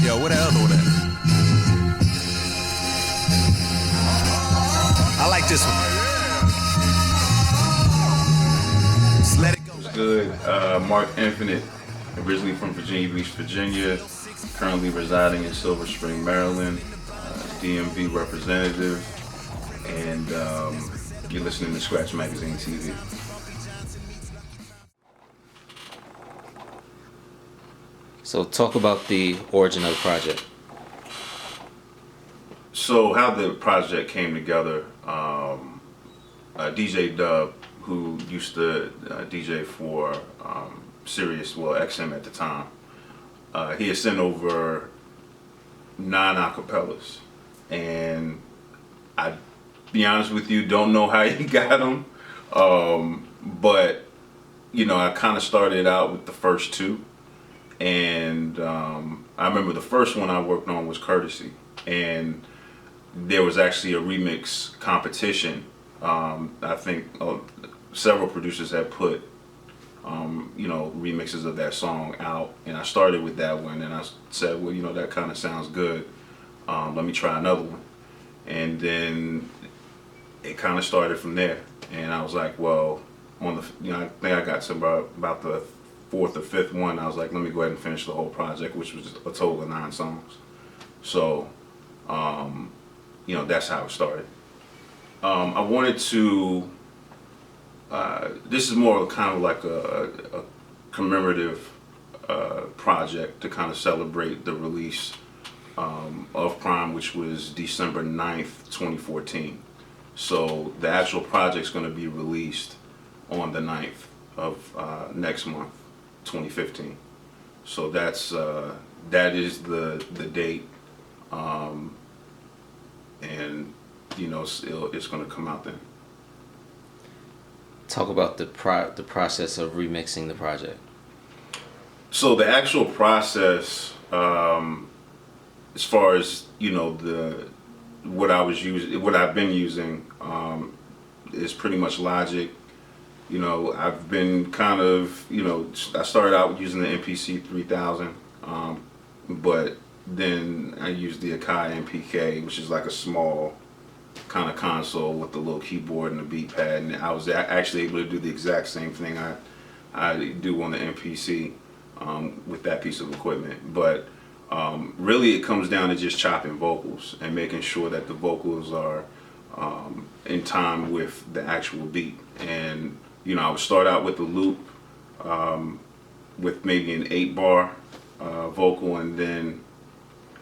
Yo, what the other one at? I like this one. Just let it go. What's good? Marc Nfinit, originally from Virginia Beach, Virginia, currently residing in Silver Spring, Maryland, DMV representative, and you're listening to Scratch Magazine TV. So talk about the origin of the project. So how the project came together, DJ Dub, who used to DJ for Sirius, well XM at the time, he had sent over 9 acapellas, and I, be honest with you, don't know how he got them, but you know, I kind of started out with the first 2. And I remember the first one I worked on was Courtesy, and there was actually a remix competition. I think several producers had put you know, remixes of that song out, and I started with that one, and I said, well, you know, that kind of sounds good, let me try another one. And then it kind of started from there, and I was like, well, on the, you know, I think I got to about the 4th or 5th one, I was like, let me go ahead and finish the whole project, which was a total of 9 songs. So, you know, that's how it started. I wanted to, this is more kind of like a commemorative project to kind of celebrate the release of Prhyme, which was December 9th, 2014. So the actual project's going to be released on the 9th of next month, 2015. So that's that is the date, and you know, it's going to come out then. Talk about the process of remixing the project. So the actual process, as far as, you know, what I've been using, is pretty much Logic. You know, I've been kind of, you know, I started out using the MPC 3000, but then I used the Akai MPK, which is like a small kind of console with the little keyboard and the beat pad, and I was actually able to do the exact same thing I do on the MPC with that piece of equipment. But really it comes down to just chopping vocals and making sure that the vocals are in time with the actual beat. And you know, I would start out with the loop with maybe an 8-bar vocal, and then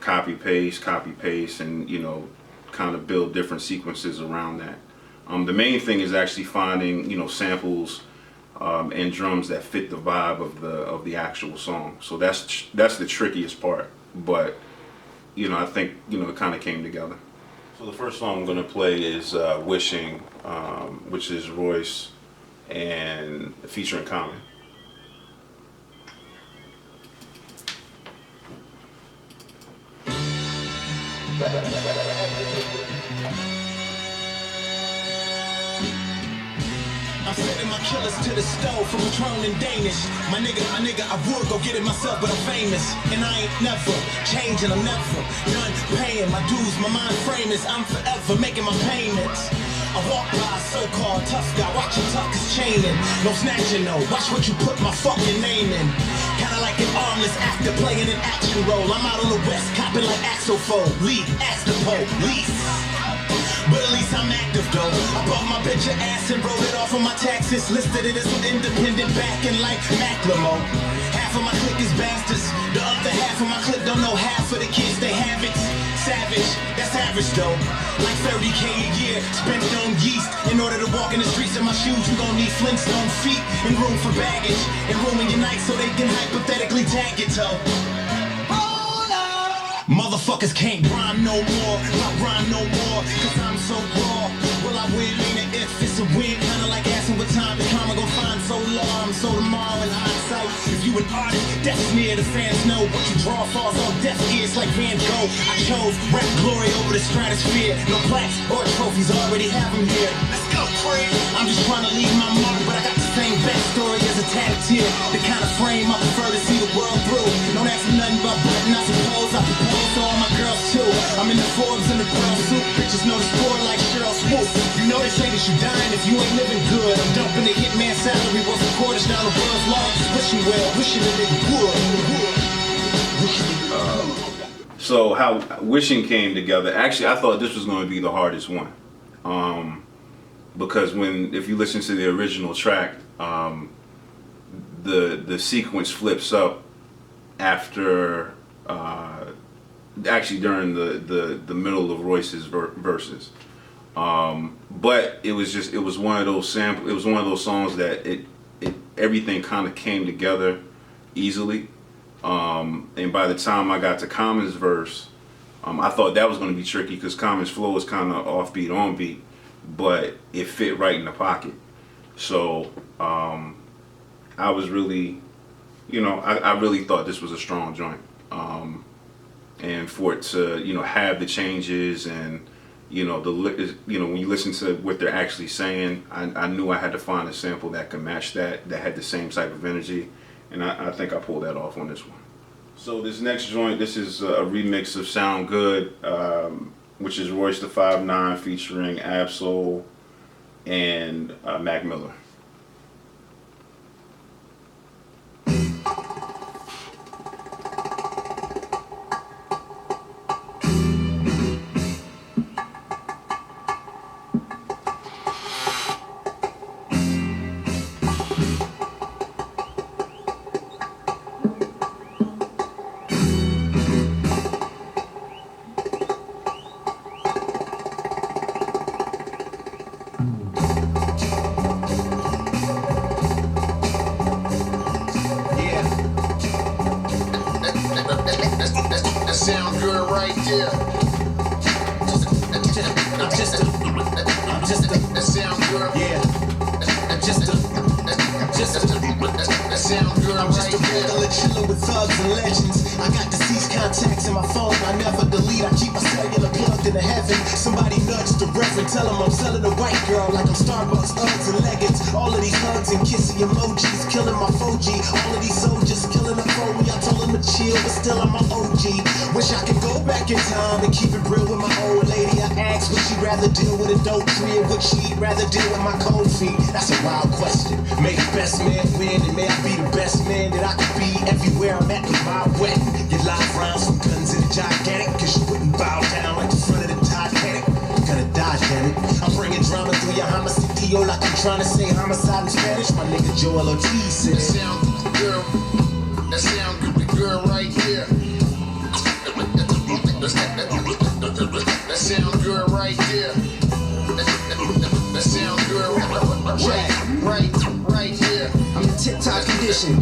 copy paste, and you know, kind of build different sequences around that. The main thing is actually finding, you know, samples and drums that fit the vibe of the actual song. So that's the trickiest part. But you know, I think, you know, it kind of came together. So the first song I'm going to play is Wishing, which is Royce and featuring Common. I'm sending my killers to the stove from Patron and Danish. My nigga, I would go get it myself, but I'm famous. And I ain't never changing, I'm never done paying my dues. My mind frame is I'm forever making my payments. I walk by a so-called tough guy, watching tuckers chaining. No snatching, no, watch what you put my fucking name in. Kinda like an armless actor playing an action role. I'm out on the west, copping like Axopho. Lead, ask the police. But at least I'm active though. I bought my bitch an ass and wrote it off on my taxes. Listed it as an independent backing like Macklemore. Half of my clique is bastards. The other half of my clique don't know half of the kids they have it. Savage, that's average though. Like 30K a year, spent it on yeast. In order to walk in the streets in my shoes, you gon' need Flintstone feet. And room for baggage. And room in your night so they can hypothetically tag your toe. Motherfuckers can't rhyme no more, not rhyme no more, cause I'm so raw. Will I win, meaning if it's a win, kinda like asking what time is karma gon' find so long, so tomorrow in hindsight. If you an artist, that's near, the fans know what you draw falls on deaf ears like Van Gogh. I chose rap glory over the stratosphere, no plaques or trophies, already have them here. Let's go, Prhyme. I'm just trying to leave my mark, but I got the same backstory as a tattoo. The kind of frame I prefer to see the world through. Don't ask me nothing but button, I suppose I Forbes in the brown suit, bitches know the score like Cheryl Swoop. You know they say that you dying if you ain't living good. I'm dumping the hitman salary worth a quarters down the world's law. Wishing well, wishing a nigga would. So how Wishing came together, actually I thought this was going to be the hardest one. Because if you listen to the original track, the sequence flips up after actually during the middle of Royce's verses. But it was one of those songs that everything kind of came together easily. And by the time I got to Common's verse, I thought that was going to be tricky because Common's flow is kind of offbeat, on beat, but it fit right in the pocket. So I was really, I really thought this was a strong joint. And for it to, have the changes and, when you listen to what they're actually saying, I knew I had to find a sample that could match that had the same type of energy. And I think I pulled that off on this one. So this next joint, this is a remix of Sound Good, which is Royce the 5'9" featuring Ab-Soul and Mac Miller. Sound good right there. I'm just a sound good. Yeah. I'm just a sound good I'm just a regular chiller with thugs and legends. I got deceased contacts in my phone. I never delete. I keep my cellular plugged into heaven. Somebody nudge the reverend. Tell him I'm selling a white girl like I'm Starbucks Uggs and leggings. All of these hugs and kissy emojis killing my 4G. All of these soldiers killing the for me. I told them to chill, but still I'm my OG. Wish I could go back in time and keep it real with my old lady. I asked would she rather deal with a dope tree or would she rather deal with my cold feet? That's a wild question. May the best man win and may I be the best man that I could be everywhere I'm at with my wedding. Get live rounds from guns in the gigantic, cause you wouldn't bow down like the front of the Titanic. You gotta die, damn it. I'm bringing drama through your homicidio like I'm trying to say homicide in Spanish. My nigga Joel Ortiz said that sound good, girl. That sound good, girl, right here. That sound good right there. That sound good right here. I'm in tip-top condition.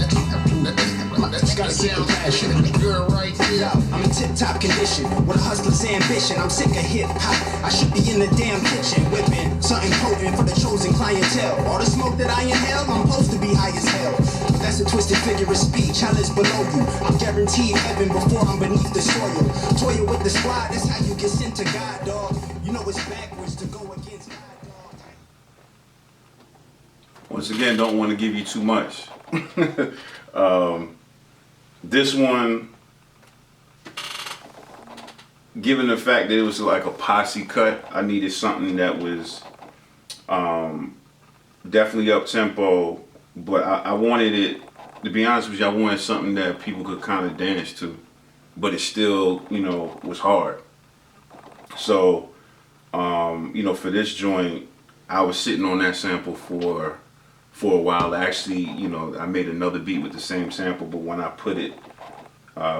Gotta keep the passion. Girl right here. I'm in tip-top condition with a hustler's ambition. I'm sick of hip-hop. I should be in the damn kitchen whipping something potent for the chosen clientele. All the smoke that I inhale, I'm supposed to be high as hell. But that's a twisted figure of speech. Hell is below you. I'm guaranteed heaven before I'm beneath the soil. Toil with the squad, that's how you get sent to God, dog. You know it's backwards to go against God, dog. Once again, don't want to give you too much. This one, given the fact that it was like a posse cut, I needed something that was definitely up tempo, but I wanted it, to be honest with you, I wanted something that people could kind of dance to, but it still, was hard. So, for this joint, I was sitting on that sample for a while. Actually, I made another beat with the same sample, but when I put it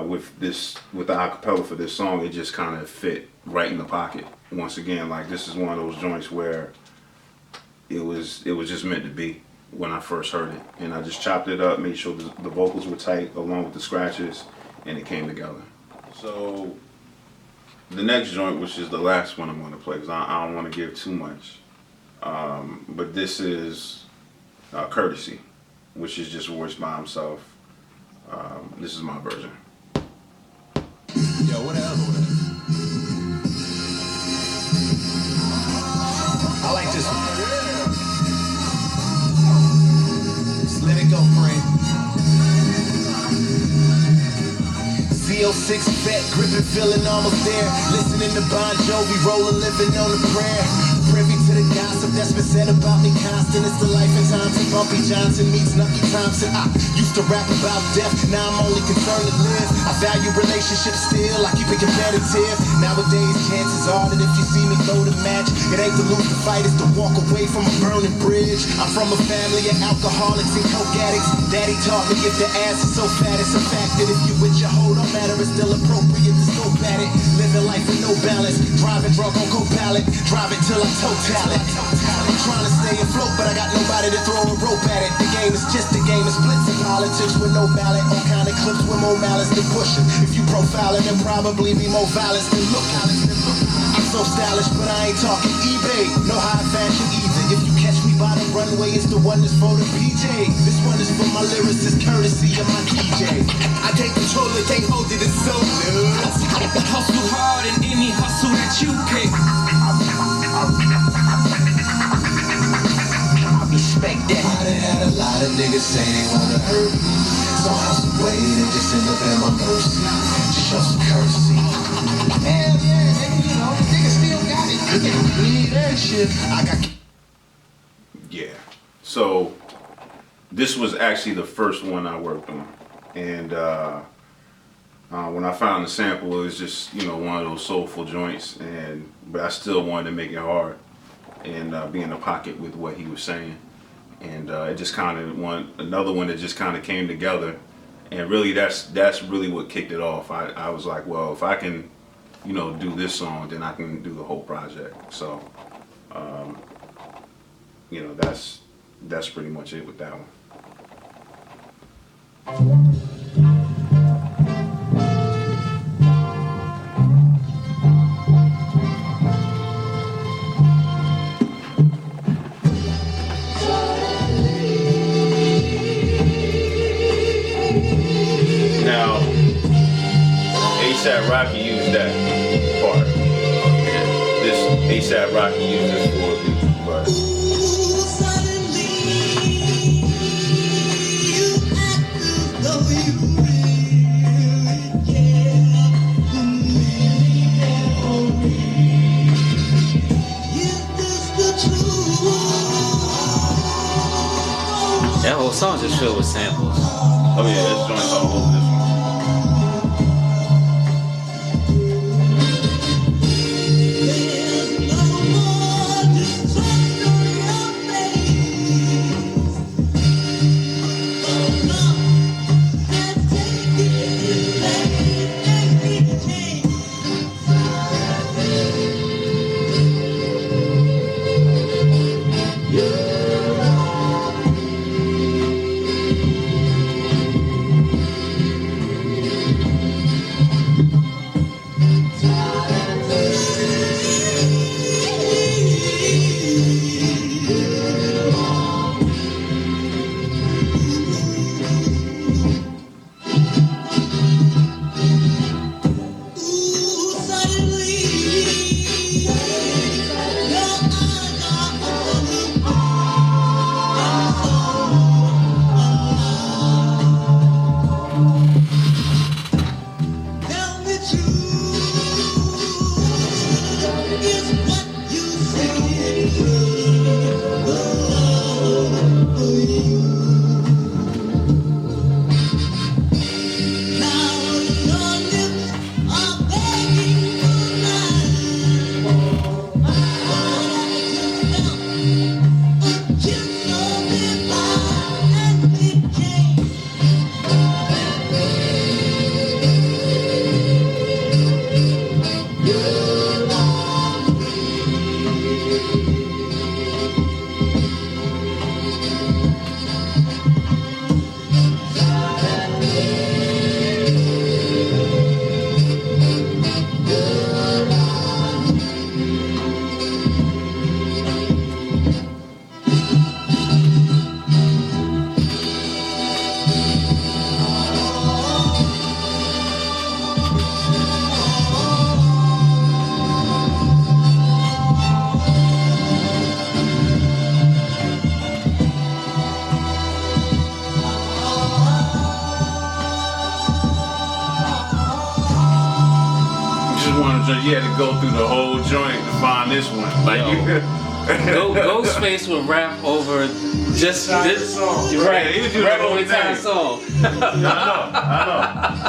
with the acapella for this song, it just kind of fit right in the pocket. Once again, like this is one of those joints where it was just meant to be when I first heard it, and I just chopped it up, made sure the vocals were tight along with the scratches, and it came together. So the next joint, which is the last one I'm going to play, because I don't want to give too much, but this is Courtesy, which is just Royce by himself. This is my version. Yo, what else? I like this one. Just let it go, Prhyme. 6 fat, gripping, feeling almost there. Listening to Bon Jovi, rolling, living on a prayer. Privy to the gossip that's been said about me constant. It's the life and times of Bumpy Johnson meets Nucky Thompson. I used to rap about death, now I'm only concerned to live. I value relationships still, I keep it competitive. Nowadays, chances are that if you see me throw the match, it ain't to lose the fight, it's to walk away from a burning bridge. I'm from a family of alcoholics and coke addicts. Daddy taught me if the ass is so fat, it's a fact that if you with your hoe, don't matter, it's still appropriate to scope at it. Living life with no balance, driving drunk on co-pilot, drive it till I total it. I'm trying to stay afloat, but I got nobody to throw a rope at it. The game is just a game of splits and politics with no ballot. All kind of clips with more malice than pushing. If you profiling, then probably be more violence than looking. I'm so stylish, but I ain't talking eBay. No high fashion either. If you catch me by the runway, it's the one that's for the PJ. This one is for my lyricist, courtesy of my DJ. I can't control it, can't hold it, it's so nuts. Hustle hard in any hustle that you pick. Respect that. I done had a lot of niggas say they wanna hurt me. So I hustle way and just end up at my mercy. Just show some courtesy. Hell yeah, nigga, you know, niggas still got it. You need that shit. I got. Yeah. So this was actually the first one I worked on, and when I found the sample, it was just, you know, one of those soulful joints, but I still wanted to make it hard and be in the pocket with what he was saying, and it just kind of another one that just kind of came together, and really that's really what kicked it off. I was like, well, if I can, you know, do this song, then I can do the whole project. So you know, that's pretty much it with that one. Now, A$AP Rocky used that part. This A$AP Rocky used this for me, but. That whole song just filled with samples. Oh yeah, this joint's all over this one. just wanted to. You had to go through the whole joint to find this one. Like Ghostface would rap over just this song. Right, Yeah, he would do rap the whole over the entire thing. song.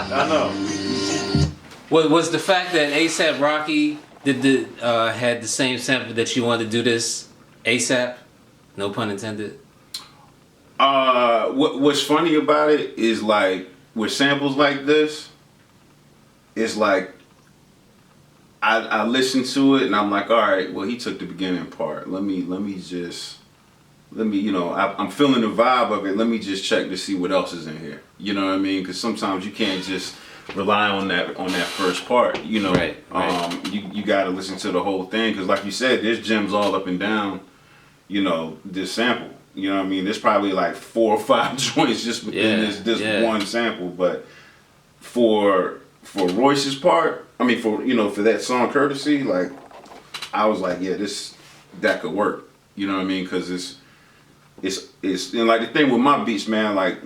I know. Was the fact that ASAP Rocky had the same sample that you wanted to do this ASAP? No pun intended. What's funny about it is like with samples like this, it's like I listen to it and I'm like, all right, well he took the beginning part. Let me you know, I'm feeling the vibe of it. Let me just check to see what else is in here. You know what I mean? Because sometimes you can't just rely on that first part. You know, right. You got to listen to the whole thing because, like you said, there's gems all up and down. You know, this sample. You know what I mean? There's probably like 4 or 5 joints just within this one sample. But for Royce's part, I mean, for that song Courtesy, like I was like, yeah, that could work. You know what I mean? Because it's and like the thing with my beats, man. Like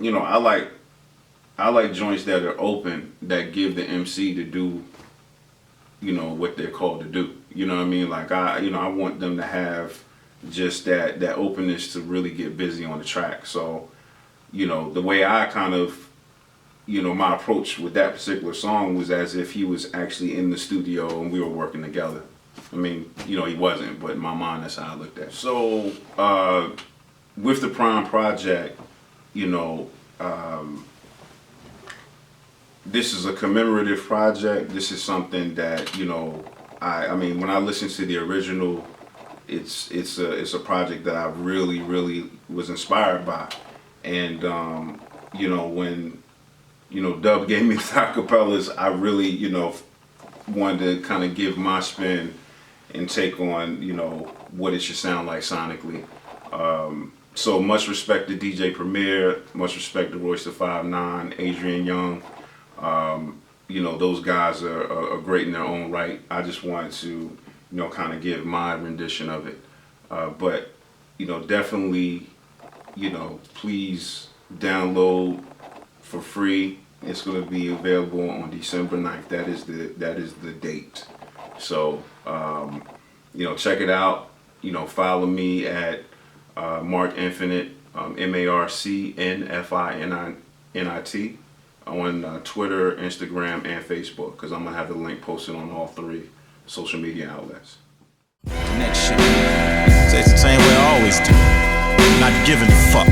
I like joints that are open, that give the MC to do, what they're called to do. You know what I mean? Like I want them to have just that openness to really get busy on the track. So, the way I kind of, my approach with that particular song was as if he was actually in the studio and we were working together. I mean, he wasn't, but in my mind, that's how I looked at it. So, with the Prhyme project, this is a commemorative project. This is something that, I mean, when I listen to the original, it's a project that I really, really was inspired by. And, when, Dub gave me the acapellas, I really, wanted to kind of give my spin and take on, what it should sound like sonically. So much respect to DJ Premier, much respect to Royce the 5'9", Adrian Young. Those guys are great in their own right. I just wanted to, kind of give my rendition of it. But, definitely, please download for free. It's going to be available on December 9th. That is the date. So, check it out. Follow me at Marc Nfinit, MarcNfinit on Twitter, Instagram, and Facebook, because I'm going to have the link posted on all 3 social media outlets. Next shit. Say it's the same way I always do. Not giving a fuck.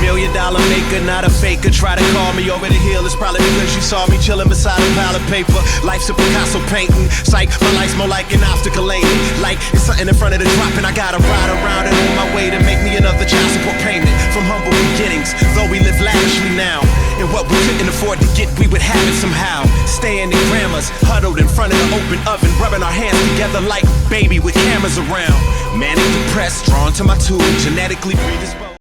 $1 million maker, not a faker. Try to call me over the hill. It's probably because you saw me chilling beside a pile of paper. Life's a Picasso painting. Psych, my life's more like an obstacle lane. Like it's something in front of the drop and I gotta ride around it on my way to make me another child support payment. From humble beginnings, though we live lavishly now. And what we couldn't afford to get, we would have it somehow. Staying in grandmas, huddled in front of the open oven, rubbing our hands together like baby with cameras around. Manic depressed, drawn to my tools, genetically predisposed.